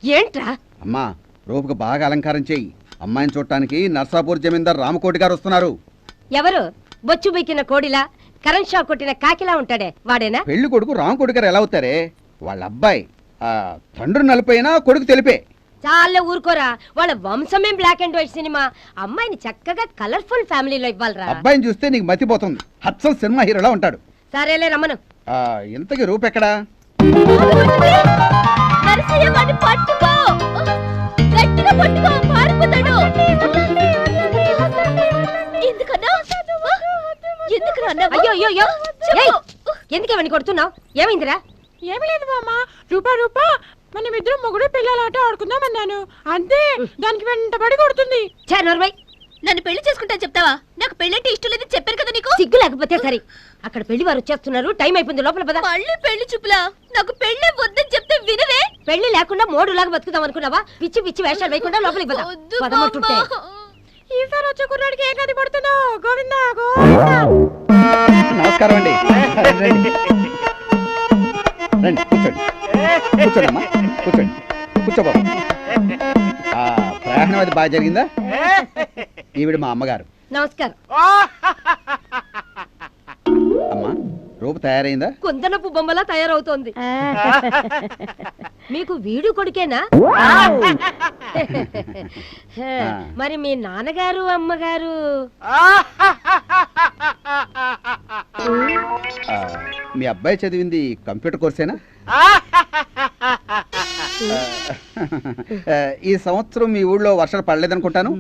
ఏంట్రా? అమ్మా రూపుకు బాగా అలంకారం చెయ్యి. అమ్మాయిని చూడటానికి నర్సాపూర్ జమీందార్ రామకోటి గారు వస్తున్నారు. ఎవరు? బొచ్చు బెక్కిన కోడిలా కరెంట్ షాక్ కొట్టిన కాకిలా ఉంటాడే వాడేనా? పెళ్లి కొడుకు రామకోటి గారు ఎలా అవుతారే? వాళ్ళ అబ్బాయి తండ్రి నలిపోయినా కొడుకు తెలిపే. చాలా ఊరుకోరా, వాళ్ళ వంశమే బ్లాక్ అండ్ వైట్ సినిమా. అమ్మాయిని చక్కగా కలర్ఫుల్ ఫ్యామిలీలో ఇవ్వాలరా. అబ్బాయిని చూస్తే నీకు మతిపోతుంది. హత్సల్ సినిమా హీరోలా ఉంటాడు. సరేలే రమ్మను. ఇంతకీ రూపు ఎక్కడా? ఎందుకేమని కొడుతున్నావు? ఏమైందిరా? ఏమి లేదు మామ. రూపా రూపా మనమిద్దరం మొగుడు పిల్లలాట ఆడుకుందామన్నాను అంతే, దానికి వెంటబడి కొడుతుంది. నన్ను పెళ్లి చేసుకుంటా చెప్తావా? నాకు పెళ్లంటే ఇష్టం లేదని చెప్పాను కదా నీకు. సిగ్గు లేకపోతే సరే. అక్కడ పెళ్లి వారు వచ్చేస్తున్నారు, టైం అయిపోయింది, లోపల పద. మళ్ళీ పెళ్లి చూపులా? నాకు పెళ్లి వద్దని చెప్తే వినవే. పెళ్లి లేకుండా మోడులాగా బతుకుదాం అనుకున్నావా? పిచ్చి పిచ్చి వేషాలు వేయకుండా లోపలికి పద. పదమంటుంటే ఈసారి వచ్చే కుర్రాడికి ఏ గది పడుతుందో. గోవిందా నమస్కారం అండి. రండి కూర్చోండి. కూర్చోండమ్మా, కూర్చోండి. కూర్చోబాబు. ప్రయాణం అది బాగా జరిగిందా? ఈవిడ మా అమ్మగారు. నమస్కారం. అమ్మా రూపు తయారైందా? కొందనపు బొమ్మలా తయారవుతోంది. మీకు వీడు కొడుకేనా? మరి మీ నాన్నగారు అమ్మగారు? మీ అబ్బాయి చదివింది కంప్యూటర్ కోర్సేనా? ఈ సంవత్సరం మీ ఊళ్ళో వర్షాలు పడలేదనుకుంటాను.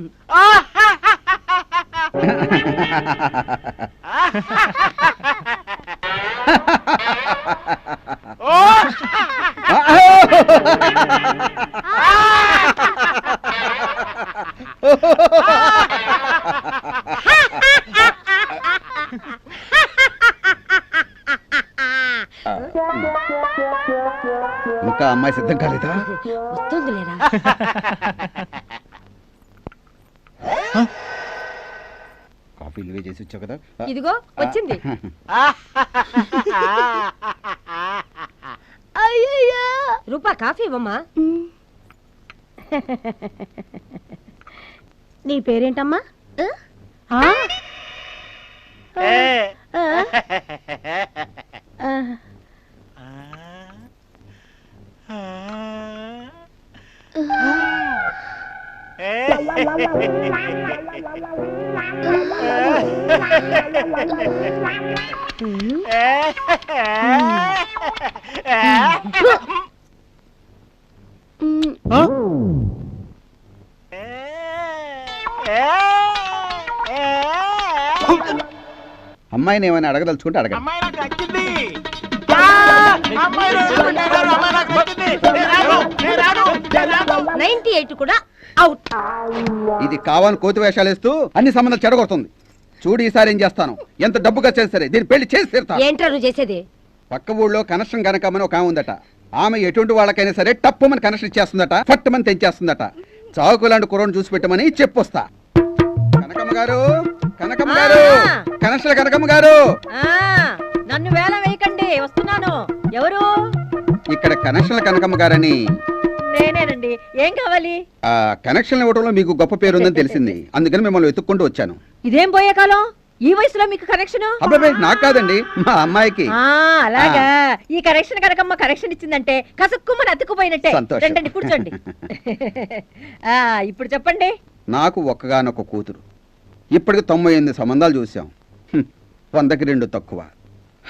ఇంకా అమ్మాయి సిద్ధం కాలేదా? వస్తుంది లేరా? కాఫీ ఇల్వే చేసి వచ్చావు కదా. ఇదిగో వచ్చింది. రూపా కాఫీ ఇవ్వమ్మా. నీ పేరేంటమ్మా? అమ్మాయిని ఏమైనా అడగదలుచుకుంటే అడగండి. 98 కూడా అవుట్. ఇది కావాలని కోతి వేషాలు వేస్తూ అన్ని సంబంధాలు చెడగొడుతుంది. చూడు ఈసారి ఏం చేస్తాను. ఎంత డబ్బుగా చేసి సరే దీన్ని పెళ్లి చేసి తీరుతాను. ఏంట్రా నువ్వు చేసేది? పక్క ఊళ్ళో కనెక్షన్ కనకమని ఒక ఆమె ఉందట. ఆమె ఎటువంటి వాళ్ళకైనా సరే టప్పుమని కనెక్షన్ ఇచ్చేస్తుందట, ఫట్టుమని తెంచేస్తుందట. చాకు లాంటి కుర్రను చూసి పెట్టమని చెప్పొస్తా. కనకమ్మ గారు, కనకమ్మ గారు, కనెక్షన్ కనకమ్మ గారు. నన్ను వేల వేయకండి, వస్తున్నాను. ఎవరు? ఇక్కడ కనెక్షన్ల కనకమ్మ గారని. నేనేనండి. ఏం కావాలి? కనెక్షన్ ఇవ్వడంలో మీకు గొప్ప పేరు ఉందని తెలిసింది, అందుకని మిమ్మల్ని వెతుక్కుంటూ వచ్చాను. ఇదేం పోయే కాలం? ఈ వయసులో మీకు కనెక్షన్? అబ్బాయి నాకు కాదండి, మా అమ్మాయికి. అలాగా. ఈ కనెక్షన్ కనకమ్మ కనెక్షన్ ఇచ్చిందంటే కసుక్కుమని అతుక్కుపోయినట్టే. రండి కూర్చోండి. ఇప్పుడు చెప్పండి. నాకు ఒక్కగానొక్క కూతురు. ఇప్పటికి 98 సంబంధాలు చూసాం. 100కి 2 తక్కువ.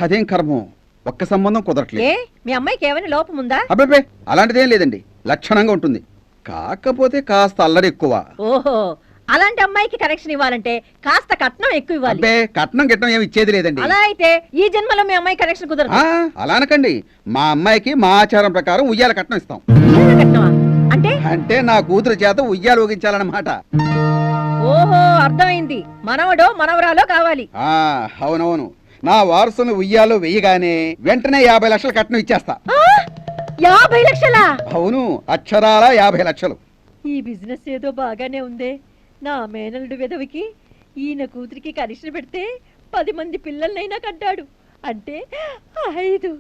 అదేం కర్మం, ఒక్క సంబంధం కుదరట్లేదు. మీ అమ్మాయికి ఏమైనా లోపం ఉందా? అబ్బాయి అలాంటిదేం లేదండి, లక్షణంగా ఉంటుంది. కాకపోతే కాస్త అల్లరి ఎక్కువ. ఓహో, అలాంటి అమ్మాయికి కనెక్షన్ ఇవ్వాలంటే కాస్త కట్నం ఎక్కువ ఇవ్వాలి. కట్నం గిట్నం ఏమి ఇచ్చేది లేదండి. అలా అయితే ఈ జన్మలో మీ అమ్మాయి కనెక్షన్ కుదరదు. అలా అనకండి. మా అమ్మాయికి మా ఆచారం ప్రకారం ఉయ్యాల కట్నం ఇస్తాం. అంటే నా కూతురు చేత ఉయ్యాలు ఊగించాలన్నమాట. ఓహో, అర్థమైంది. మనవడో మనవరాలో కావాలి. అవునవును. నా వారసును ఉయ్యాలో వెయ్యగానే వెంటనే 50 లక్షలు కట్నం ఇచ్చేస్తా. 50 లక్షలా? అవును, అక్షరాల 50 లక్షలు. ఈ బిజినెస్ ఏదో బాగానే ఉందే. నా మేనల్లుడు విధవికి ఈయన కూతురికి కనెక్షన్ పెడితే 10 మంది పిల్లలనైనా కంటాడు. అంటే 5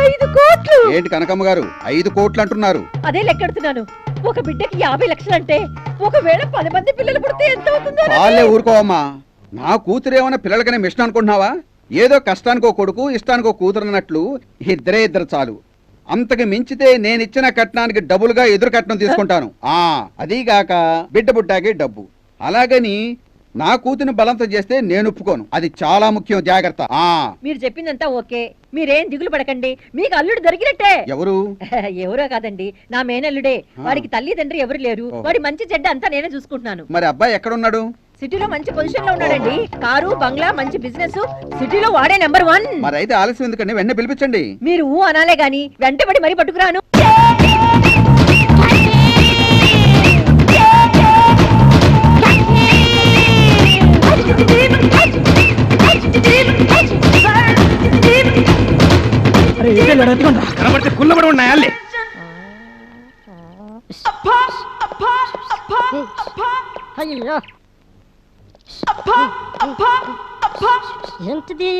ఐదు కోట్లు. ఏంటి కనకమ్మ గారు 5 కోట్లు అంటున్నారు? అదే లెక్కెడుతున్నాను. ఒక బిడ్డకి 50 లక్షలు అంటే ఒకవేళ 10 మంది పిల్లలు పుడితే ఎంత అవుతుందో. చాలే ఊరుకోవమ్మా. నా కూతురేమన్నా పిల్లలకనే మిషన్ అనుకుంటున్నావా? ఏదో కష్టానికో కొడుకు ఇష్టానికో కూతురు అన్నట్లు ఇద్దరు చాలు. అంతకు మించితే నేనిచ్చిన కట్నానికి డబుల్గా ఎదురు కట్నం తీసుకుంటాను. అదీగాక బిడ్డ పుట్టాకే డబ్బు. అలాగని నా కూతురిని బలంతం చేస్తే నేను ఒప్పుకోను. అది చాలా ముఖ్యం. జాగ్రత్త. మీరు చెప్పిందంతా ఓకే. మీరేం దిగులు పడకండి. మీకు అల్లుడు దొరికినట్టే. ఎవరు? ఎవరో కాదండి, నా మేనల్లుడే. వాడికి తల్లి తండ్రి ఎవరు లేరు. వాడి మంచి చెడ్డ అంతా నేనే చూసుకుంటున్నాను. మరి అబ్బాయి ఎక్కడున్నాడు? సిటీలో మంచి పొజిషన్ లో ఉన్నాడండి. కారు బంగ్లా మంచి బిజినెస్. సిటీలో వాడే నెంబర్ 1. మరి అయితే ఆలస్యం ఎందుకండి, వెంటనే పిలిపించండి. మీరు అనాలే గాని వెంటబడి మరీ పట్టుకురాను. కనబడితే కుల్లబడి ఉన్నాయాలే. ఏంటిది?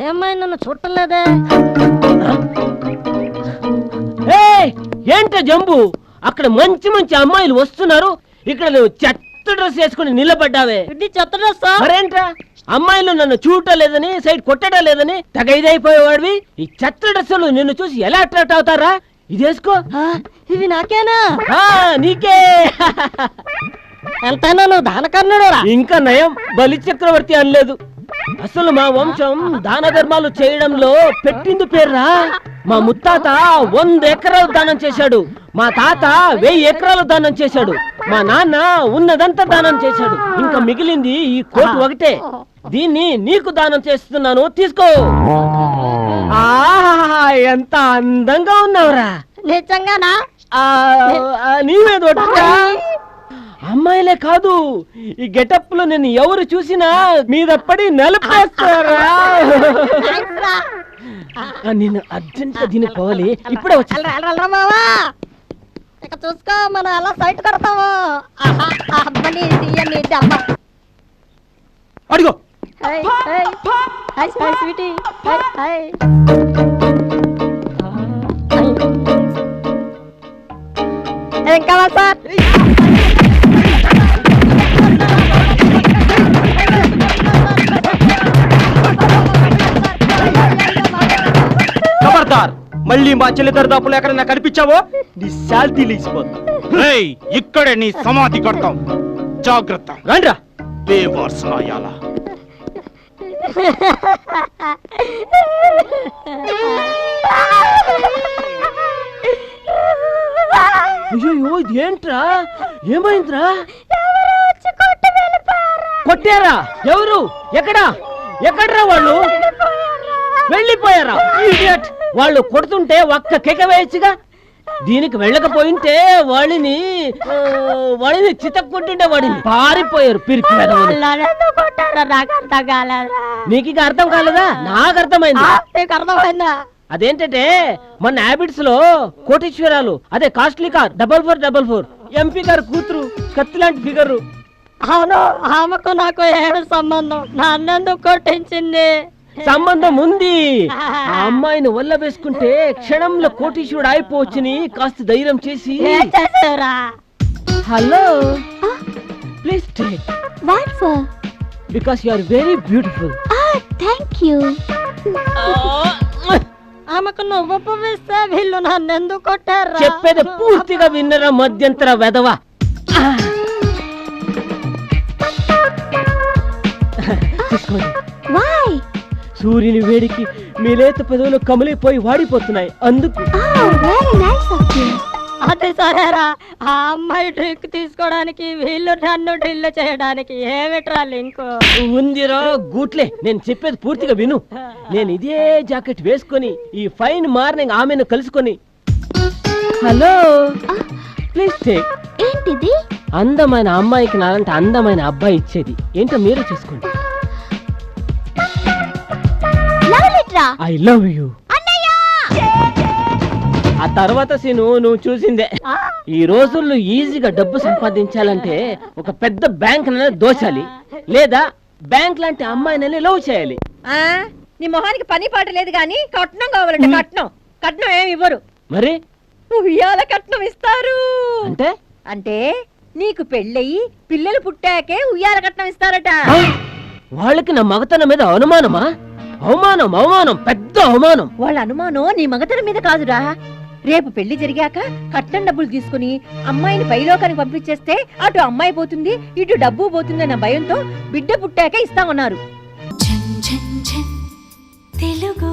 ఏమైనా నన్ను చూడలేదే. ఏంట జంబు, అక్కడ మంచి మంచి అమ్మాయిలు వస్తున్నారు, ఇక్కడ నువ్వు చెత్త డ్రెస్ వేసుకుని నిలబడ్డావే. ఇది చెత్త డ్రెస్. మరేంట్రా, అమ్మాయిలు నన్ను చూడటం లేదని, సైడ్ కొట్టడం లేదని తెగ ఇదైపోయేవాడివి. ఈ చెత్త డ్రెస్సులు నిన్ను చూసి ఎలా అట్రాక్ట్ అవుతారా? ఇది వేసుకో. ఇది నాకేనా? నీకే. ఎంతైనా నువ్వు దానకర్ణుడు. ఇంకా నయం, బలి చక్రవర్తి అనలేదు. అసలు మా వంశం దాన ధర్మాలు చేయడంలో పెట్టింది పేర్రా. మా ముత్తాత 100 ఎకరాలు దానం చేశాడు. మా తాత 1000 ఎకరాలు దానం చేశాడు. మా నాన్న ఉన్నదంతా దానం చేశాడు. ఇంకా మిగిలింది ఈ కోటు ఒకటే. దీన్ని నీకు దానం చేస్తున్నాను, తీసుకో. ఎంత అందంగా ఉన్నావురా. నిజంగానా? నీవే దొడ్డా. అమ్మాయిలే కాదు, ఈ గెటప్ లో నేను ఎవరు చూసినా మీద పడి నలిపేస్తారా. నేను అర్జెంట్ గా దీనికి పోవాలి. ఇప్పుడే వచ్చి చూసుకో, మనం అలా సైట్ కడతాము. అడిగో. ఏం కావాలి సార్? ఖబర్దార్, మళ్ళీ మా చెల్లి దరిదాపులు ఎక్కడైనా కనిపించావో నీ శాల్తీ లేచిపోతుంది. ఇక్కడే నీ సమాధి కడతాం, జాగ్రత్త. రండ్రా. బేవర్సనాయాలా. అయ్యో, ఇదేంట్రా? ఏమైందిరా? కొట్టారా? ఎవరు? ఎక్కడా? ఎక్కడ్రా వాళ్ళు? వెళ్ళిపోయారా? ఇడియట్. వాళ్ళు కొడుతుంటే ఒక్క కేక వేయచ్చుగా. దీనికి వెళ్ళకపోయింటే వాళ్ళని చితక్కుంటుంటే వాడిని పారిపోయారు. పిరికి నీకు ఇక అర్థం కాలేదా? నాకు అర్థమైందా? అదేంటంటే మన హ్యాబిట్స్ లో కోటీశ్వరాలు, అదే కాస్ట్లీ కార్ 4444 ఎంపీ గారు కూతురు, కత్తి లాంటి ఫిగర్. అవును, ఆమెకు నాకు ఏడు సంబంధం. నన్నెందుకు కొట్టించింది? సంబంధం ఉంది. ఆ అమ్మాయిని వల్ల వేసుకుంటే క్షణంలో కోటీశ్వరుడు అయిపోవచ్చని కాస్త ధైర్యం చేసి. Hello, please take. What for? Because you are very beautiful. Thank you. ఆమెకు నువ్వు పువ్విస్తే వీళ్ళు నన్నెందుకు కొట్టారు? చెప్పేది పూర్తిగా విన్నరా మధ్యంతర వెధవా. Why? సూర్యుని వేడికి మీ లేత పెదవులు కమిలిపోయి వాడిపోతున్నాయి, అందుకు. అదే సరేరా, ఆ అమ్మాయి డ్రింక్ తీసుకోవడానికి వీళ్ళు నన్ను డ్రిల్ చేయడానికి ఏమిట్రా లింక్ ఉందిరా? గూట్లే, నేను చెప్పేది పూర్తిగా విను. నేను ఇదే జాకెట్ వేసుకొని ఈ ఫైన్ మార్నింగ్ ఆమెను కలుసుకొని. Hello, please take. ఏంటిది? అందమైన అమ్మాయికి నాలంటే అందమైన అబ్బాయి ఇచ్చేది ఏంటో మీరు చూసుకోండి. I love you. ఆ తర్వాత సీను నువ్వు చూసిందే. ఈ రోజుల్లో ఈజీగా డబ్బు సంపాదించాలంటే ఒక పెద్ద బ్యాంక్ దోచాలి, లేదా బ్యాంక్ లాంటి అమ్మాయిని లవ్ చేయాలి. నీ మొహానికి పని పాట లేదు గాని కట్నం కావాలంటే కట్నం కట్నం ఏమి ఇవ్వరు మరి ఉయ్యాల కట్నం ఇస్తారు అంటే అంటే నీకు పెళ్ళయి పిల్లలు పుట్టాకే ఉయ్యాల కట్నం ఇస్తారట ఆ? వాళ్ళకి నా మగతనం మీద అనుమానమా? అవమానం అవమానం పెద్ద అవమానం. వాళ్ళ అనుమానం నీ మగతనం మీద కాదురా. రేపు పెళ్లి జరిగాక కట్నం డబ్బులు తీసుకుని అమ్మాయిని పైలోకానికి పంపించేస్తే అటు అమ్మాయి పోతుంది ఇటు డబ్బు పోతుందన్న భయంతో బిడ్డ పుట్టాక ఇస్తామన్నారు. తెలుగు